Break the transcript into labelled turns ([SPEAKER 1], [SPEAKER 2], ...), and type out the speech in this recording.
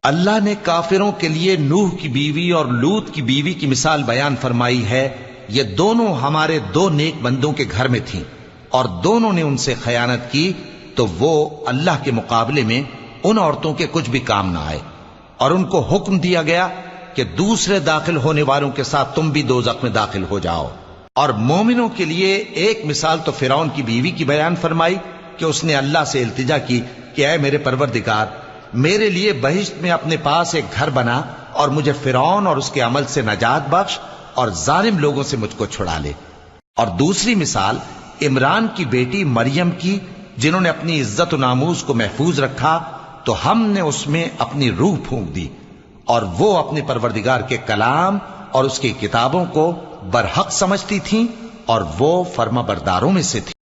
[SPEAKER 1] اللہ نے کافروں کے لیے نوح کی بیوی اور لوط کی بیوی کی مثال بیان فرمائی ہے۔ یہ دونوں ہمارے دو نیک بندوں کے گھر میں تھیں اور دونوں نے ان سے خیانت کی تو وہ اللہ کے مقابلے میں ان عورتوں کے کچھ بھی کام نہ آئے، اور ان کو حکم دیا گیا کہ دوسرے داخل ہونے والوں کے ساتھ تم بھی دوزخ میں داخل ہو جاؤ۔ اور مومنوں کے لیے ایک مثال تو فرعون کی بیوی کی بیان فرمائی کہ اس نے اللہ سے التجا کی کہ اے میرے پروردگار، میرے لیے بہشت میں اپنے پاس ایک گھر بنا اور مجھے فرعون اور اس کے عمل سے نجات بخش اور ظالم لوگوں سے مجھ کو چھڑا لے۔ اور دوسری مثال عمران کی بیٹی مریم کی، جنہوں نے اپنی عزت و ناموس کو محفوظ رکھا تو ہم نے اس میں اپنی روح پھونک دی، اور وہ اپنے پروردگار کے کلام اور اس کی کتابوں کو برحق سمجھتی تھیں اور وہ فرما برداروں میں سے تھی۔